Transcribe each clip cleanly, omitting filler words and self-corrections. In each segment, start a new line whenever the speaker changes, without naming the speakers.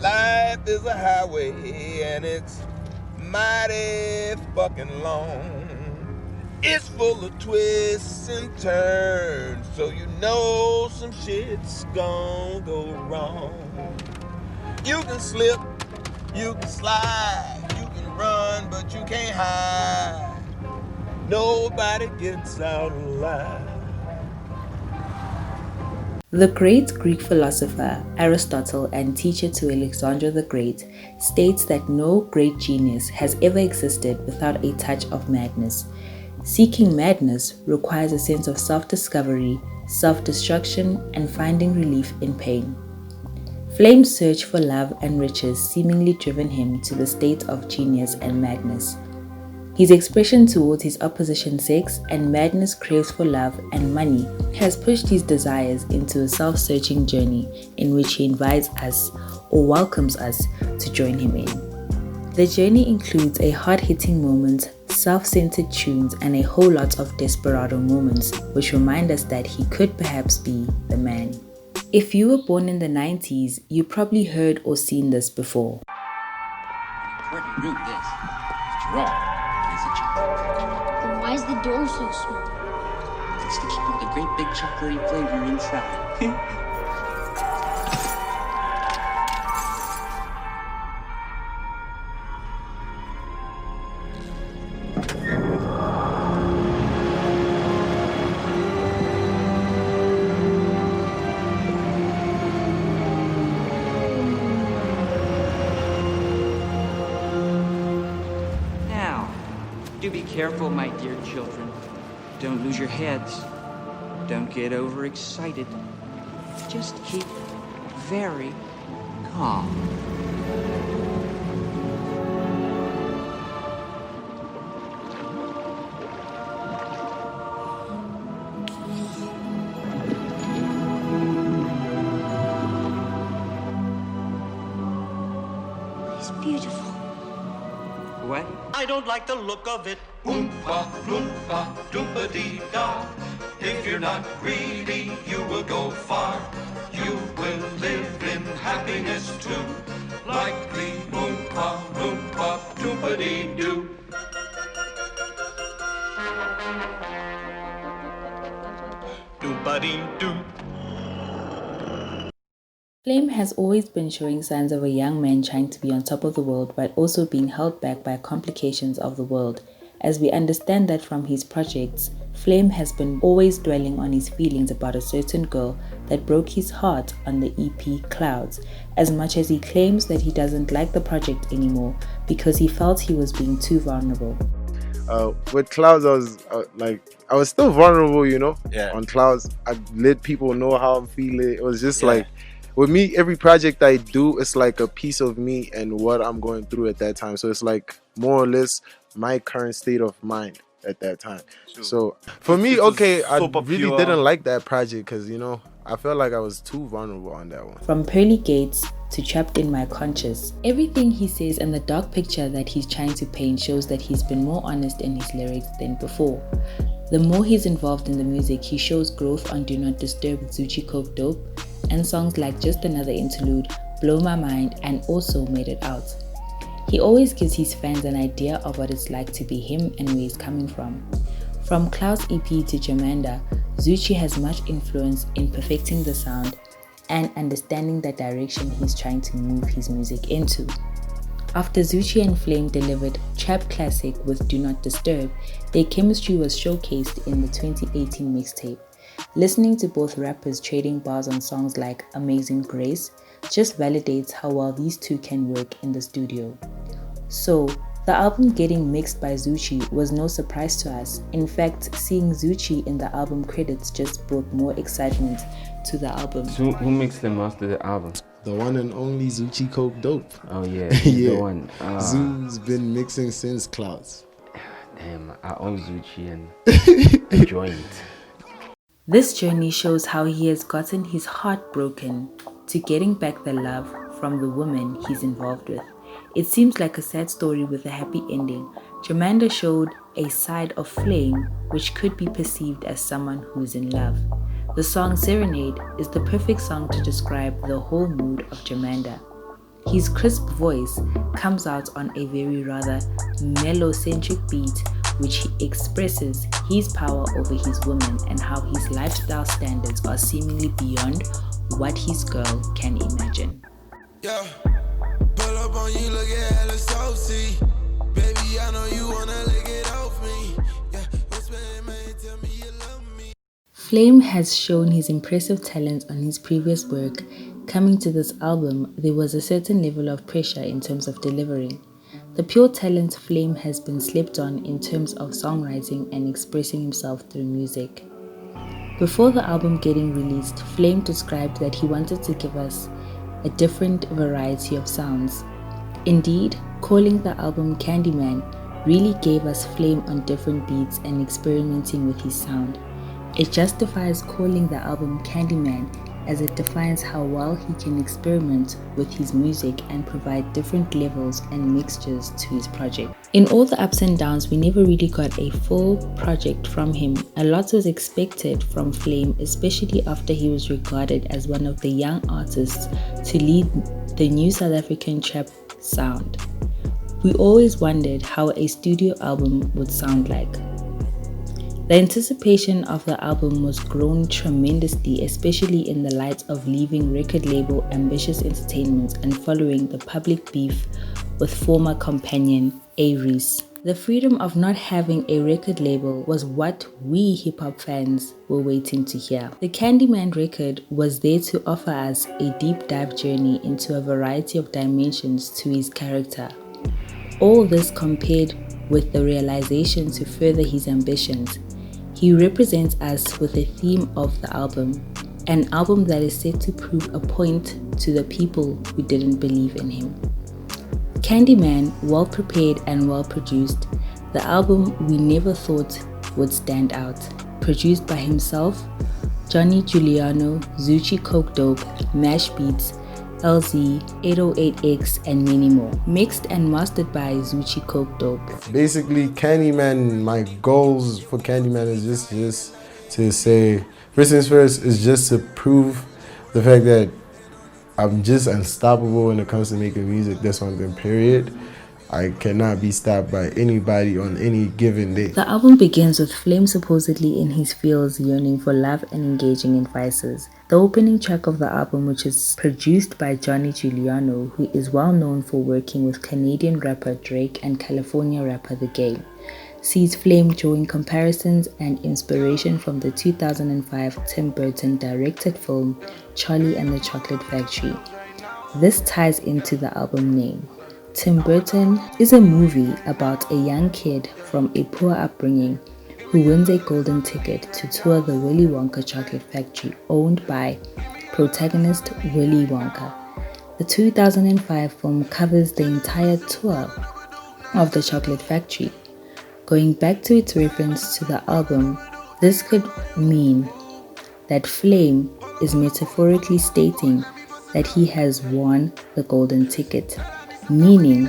Life is a highway and it's mighty fucking long. It's full of twists and turns, so you know some shit's gonna go wrong. You can slip, you can slide, you can run, but you can't hide. Nobody gets out alive.
The great Greek philosopher Aristotle and teacher to Alexander the Great states that no great genius has ever existed without a touch of madness. Seeking madness requires a sense of self-discovery, self-destruction, and finding relief in pain. Flame's search for love and riches seemingly driven him to the state of genius and madness. His expression towards his opposition sex and madness craves for love and money has pushed his desires into a self-searching journey in which he invites us or welcomes us to join him in. The journey includes a hard-hitting moment, self-centered tunes, and a whole lot of desperado moments which remind us that he could perhaps be the man. If you were born in the 90s, you probably heard or seen this before.
Pretty rude, this. It's wrong.
Then why is the door so small?
It's to keep all the great big chocolatey flavor inside.
Do be careful, my dear children. Don't lose your heads. Don't get overexcited. Just keep very calm.
It's beautiful.
What?
I don't like the look of it. Oompa, loompa, doompa-dee-da. If you're not greedy, you will go far. You will live in happiness too. Like the oompa, loompa, doompa-dee-doo. Doompa-dee-doo.
Flame has always been showing signs of a young man trying to be on top of the world but also being held back by complications of the world. As we understand that from his projects, Flame has been always dwelling on his feelings about a certain girl that broke his heart on the EP Clouds, as much as he claims that he doesn't like the project anymore because he felt he was being too vulnerable.
With Clouds, I was still vulnerable, you know.
Yeah.
On Clouds, I let people know how I'm feeling. It was just like, with me, every project I do, it's like a piece of me and what I'm going through at that time. So it's like more or less my current state of mind at that time.
Sure.
So for me, okay, I
super
really
pure.
didn't like that project because, you know, I felt like I was too vulnerable on that one.
From Pearly Gates to Trapped in My Conscious, everything he says and the dark picture that he's trying to paint shows that he's been more honest in his lyrics than before. The more he's involved in the music, he shows growth on Do Not Disturb with Zuchi Coke Dope, and songs like Just Another Interlude, Blow My Mind, and also Made It Out. He always gives his fans an idea of what it's like to be him and where he's coming from. From Cloud's EP to Jamanda, Zuchi has much influence in perfecting the sound and understanding the direction he's trying to move his music into. After Zuchi and Flame delivered Trap Classic with Do Not Disturb, their chemistry was showcased in the 2018 mixtape. Listening to both rappers trading bars on songs like Amazing Grace just validates how well these two can work in the studio. So, the album getting mixed by Zuchi was no surprise to us. In fact, seeing Zuchi in the album credits just brought more excitement to the album.
So who mixed and mastered the album?
The one and only Zuchi Coke Dope.
Oh yeah,
Yeah.
the one.
Zoo's been mixing since Clouds.
Damn, I own Zuchi and enjoying it.
This journey shows how he has gotten his heart broken to getting back the love from the woman he's involved with. It seems like a sad story with a happy ending. Jamanda showed a side of Flame which could be perceived as someone who's in love. The song Serenade is the perfect song to describe the whole mood of Jamanda. His crisp voice comes out on a very rather mellow-centric beat, which he expresses his power over his woman and how his lifestyle standards are seemingly beyond what his girl can imagine.
Yeah, pull up on you, look at hella saucy. Baby, I know you wanna lick it off me. Yeah, whisper in my ear, tell me you love me.
Flvme has shown his impressive talents on his previous work. Coming to this album, there was a certain level of pressure in terms of delivering. The pure talent Flvme has been slept on in terms of songwriting and expressing himself through music. Before the album getting released, Flvme described that he wanted to give us a different variety of sounds. Indeed, calling the album Candyman really gave us Flvme on different beats and experimenting with his sound. It justifies calling the album Candyman as it defines how well he can experiment with his music and provide different levels and mixtures to his project. In all the ups and downs, we never really got a full project from him. A lot was expected from Flvme, especially after he was regarded as one of the young artists to lead the new South African trap sound. We always wondered how a studio album would sound like. The anticipation of the album was grown tremendously, especially in the light of leaving record label Ambitious Entertainment and following the public beef with former companion A-Reece. The freedom of not having a record label was what we hip-hop fans were waiting to hear. The Candyman record was there to offer us a deep dive journey into a variety of dimensions to his character. All this compared with the realization to further his ambitions. He represents us with the theme of the album, an album that is set to prove a point to the people who didn't believe in him. Candyman, well prepared and well produced, the album we never thought would stand out. Produced by himself, Johnny Giuliano, Zucci Coke Dope, Mash Beats, LZ, 808X, and many more. Mixed and mastered by Zucci Coke Dope.
Basically, Candyman, my goals for Candyman is just to say, first things first, is just to prove the fact that I'm just unstoppable when it comes to making music. That's one thing, period. I cannot be stopped by anybody on any given day.
The album begins with Flvme supposedly in his fields yearning for love and engaging in vices. The opening track of the album, which is produced by Johnny Giuliano, who is well known for working with Canadian rapper Drake and California rapper The Game, sees Flvme drawing comparisons and inspiration from the 2005 Tim Burton directed film Charlie and the Chocolate Factory. This ties into the album name. Tim Burton is a movie about a young kid from a poor upbringing who wins a golden ticket to tour the Willy Wonka chocolate factory owned by protagonist Willy Wonka. The 2005 film covers the entire tour of the chocolate factory. Going back to its reference to the album, this could mean that Flvme is metaphorically stating that he has won the golden ticket, meaning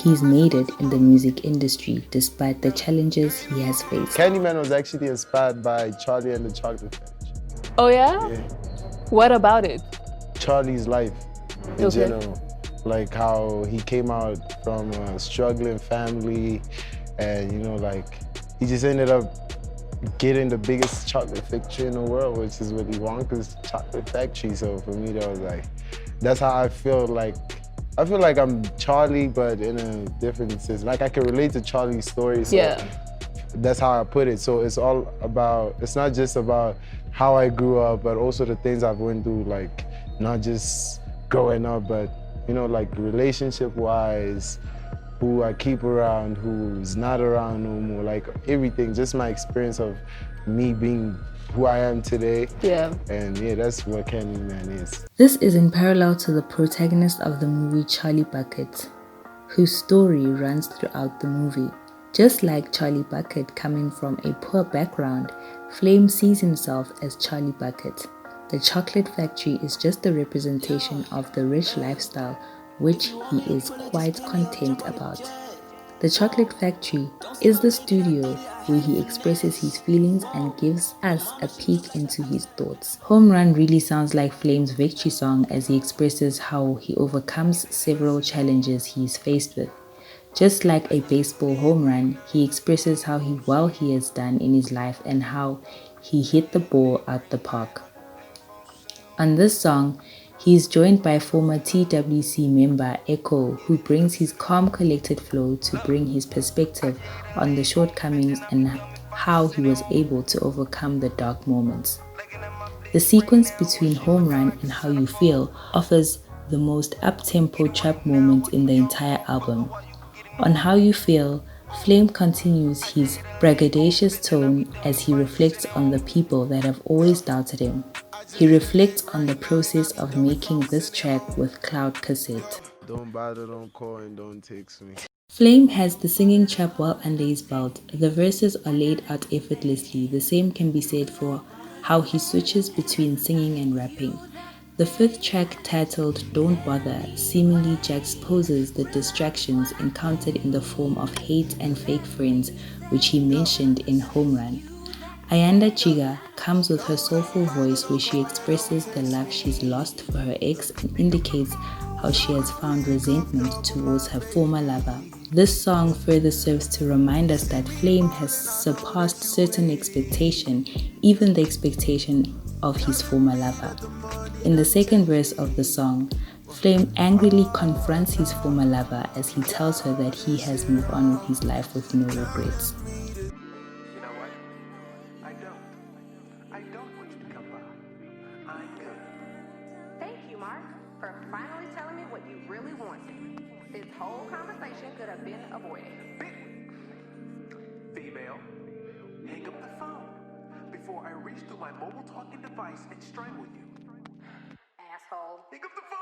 he's made it in the music industry despite the challenges he has faced.
Candyman was actually inspired by Charlie and the Chocolate Factory.
Oh yeah?
Yeah.
What about it?
Charlie's life in general. Like how he came out from a struggling family and he just ended up getting the biggest chocolate factory in the world, which is Willy Wonka's chocolate factory. So for me, that was that's how I feel like. I feel like I'm Charlie, but in a different sense. Like I can relate to Charlie's story, so that's how I put it. So it's all about, it's not just about how I grew up, but also the things I've went through, like not just growing up, but relationship-wise, who I keep around, who's not around no more, like everything, just my experience of me being who I am today. And that's what Candyman is.
This is in parallel to the protagonist of the movie Charlie Bucket, whose story runs throughout the movie. Just like Charlie Bucket coming from a poor background, Flvme sees himself as Charlie Bucket. The chocolate factory is just a representation of the rich lifestyle which he is quite content about. The Chocolate Factory is the studio where he expresses his feelings and gives us a peek into his thoughts. Home Run really sounds like Flame's victory song as he expresses how he overcomes several challenges he is faced with. Just like a baseball home run, he expresses how well he has done in his life and how he hit the ball out the park. On this song, he is joined by former TWC member Echo, who brings his calm, collected flow to bring his perspective on the shortcomings and how he was able to overcome the dark moments. The sequence between Home Run and How You Feel offers the most up-tempo trap moment in the entire album. On How You Feel, Flame continues his braggadocious tone as he reflects on the people that have always doubted him. He reflects on the process of making this track with Cloud Cassette.
Don't bother, don't call, and don't text me.
Flame has the singing trap well under his belt. The verses are laid out effortlessly. The same can be said for how he switches between singing and rapping. The fifth track, titled Don't Bother, seemingly juxtaposes the distractions encountered in the form of hate and fake friends, which he mentioned in Home Run. Ayanda Chiga comes with her soulful voice where she expresses the love she's lost for her ex and indicates how she has found resentment towards her former lover. This song further serves to remind us that Flame has surpassed certain expectation, even the expectation of his former lover. In the second verse of the song, Flame angrily confronts his former lover as he tells her that he has moved on with his life with no regrets.
I don't want you to come by. I'm good. Thank you, Mark, for finally telling me what you really wanted. This whole conversation could have been avoided.
Female, hang up the phone before I reach through my mobile talking device and strangle you.
Asshole.
Hang up the phone!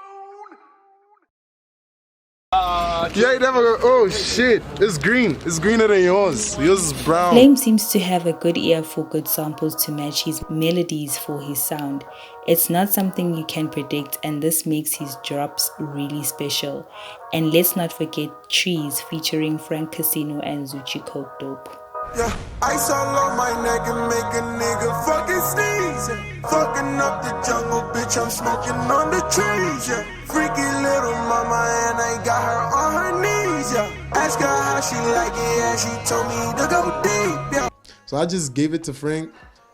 Yeah, never go. Oh shit, it's green. It's greener than yours. Yours is brown.
Flame seems to have a good ear for good samples to match his melodies for his sound. It's not something you can predict, and this makes his drops really special. And let's not forget Trees featuring Frank Casino and Zuchi Coke Dope.
Yeah, ice all on my neck and make a nigga fucking sneeze. Fucking up the jungle, bitch, I'm smoking on the trees. Yeah, freaky little mama and I got her on her knees. Yeah, ask her how she like it and she told me to go deep. Yeah.
So I just gave it to Frank.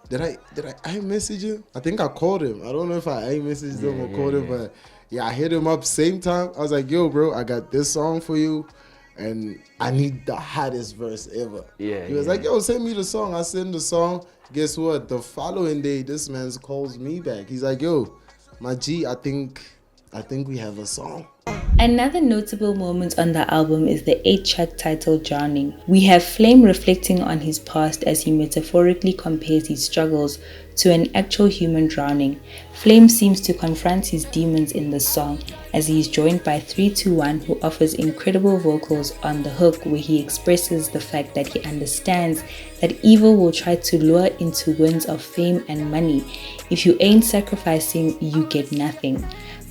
Did I message him? I think I called him. I don't know if I messaged him or called him, but yeah, I hit him up same time. I was like, yo, bro, I got this song for you. And I need the hottest verse ever.
Yeah,
he was like, yo, send me the song. I send the song. Guess what? The following day, this man calls me back. He's like, yo, my G, I think we have a song.
Another notable moment on the album is the 8-track titled Drowning. We have Flame reflecting on his past as he metaphorically compares his struggles to an actual human drowning. Flame seems to confront his demons in the song as he is joined by 321, who offers incredible vocals on the hook where he expresses the fact that he understands that evil will try to lure into winds of fame and money. If you ain't sacrificing, you get nothing.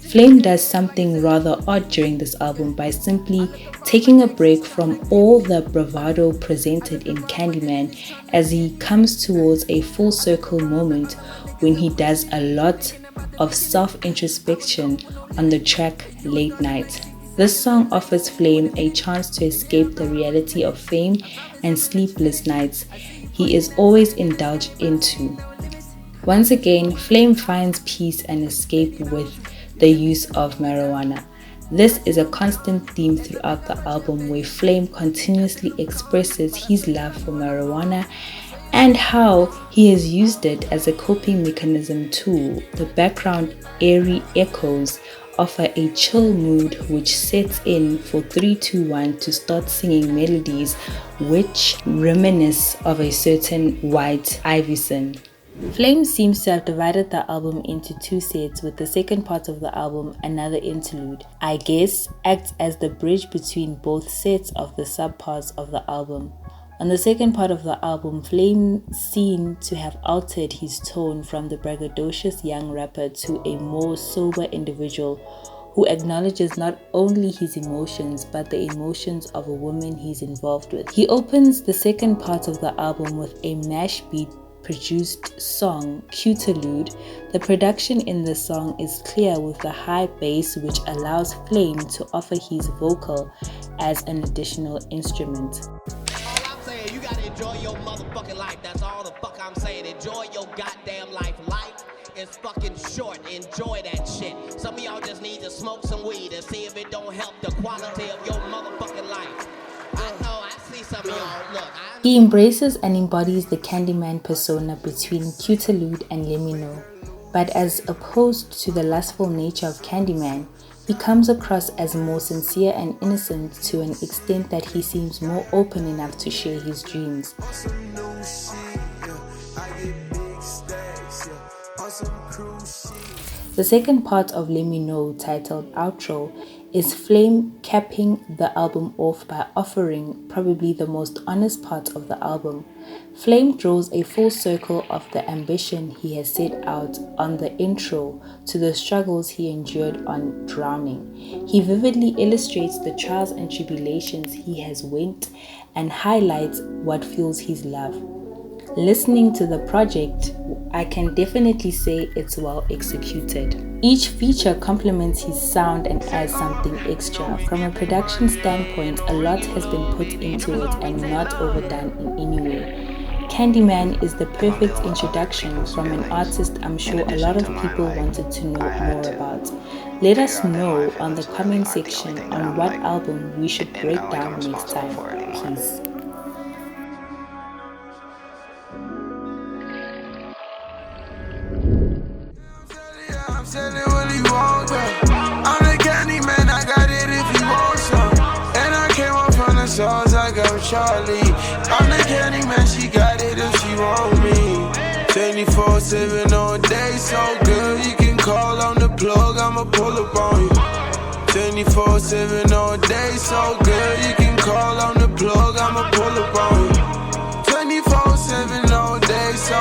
Flame does something rather odd during this album by simply taking a break from all the bravado presented in Candyman as he comes towards a full circle moment when he does a lot of self-introspection on the track Late Night. This song offers Flame a chance to escape the reality of fame and sleepless nights he is always indulged into. Once again, Flame finds peace and escape with the use of marijuana. This is a constant theme throughout the album where Flame continuously expresses his love for marijuana and how he has used it as a coping mechanism too. The background airy echoes offer a chill mood which sets in for 321 to start singing melodies which reminisce of a certain White Iverson. Flame seems to have divided the album into 2 sets, with the second part of the album, another interlude, I guess, acts as the bridge between both sets of the subparts of the album. On the second part of the album, Flame seemed to have altered his tone from the braggadocious young rapper to a more sober individual who acknowledges not only his emotions but the emotions of a woman he's involved with. He opens the second part of the album with a mash beat produced song, Cuterlude. The production in the song is clear with the high bass, which allows Flvme to offer his vocal as an additional instrument.
You gotta enjoy your motherfucking life. That's all the fuck I'm saying. Enjoy your goddamn life. Life is fucking short. Enjoy that shit. Some of y'all just need to smoke some weed and see if it don't help the quality of your motherfucking life. I know, I see some of y'all. Look,
He embraces and embodies the Candyman persona between Cuterlude and Let Me Know. But as opposed to the lustful nature of Candyman, he comes across as more sincere and innocent to an extent that he seems more open enough to share his dreams. The second part of Let Me Know, titled Outro, is Flvme capping the album off by offering probably the most honest part of the album. Flvme draws a full circle of the ambition he has set out on the intro to the struggles he endured on Drowning. He vividly illustrates the trials and tribulations he has went and highlights what fuels his love. Listening to the project, I can definitely say it's well executed. Each feature complements his sound and adds something extra. From a production standpoint, a lot has been put into it and not overdone in any way. Candyman is the perfect introduction from an artist I'm sure a lot of people wanted to know more about. Let us know on the comment section on what album we should break down next time. Peace.
I'm the Candyman, I got it if you want some. And I came up from the source, I got Charlie. I'm the Candyman, she got it if she want me. 24/7 all day, so good. You can call on the plug, I'ma pull up on you. 24/7 all day, so good. You can call on the plug, I'ma pull up on you. 24/7 all day, so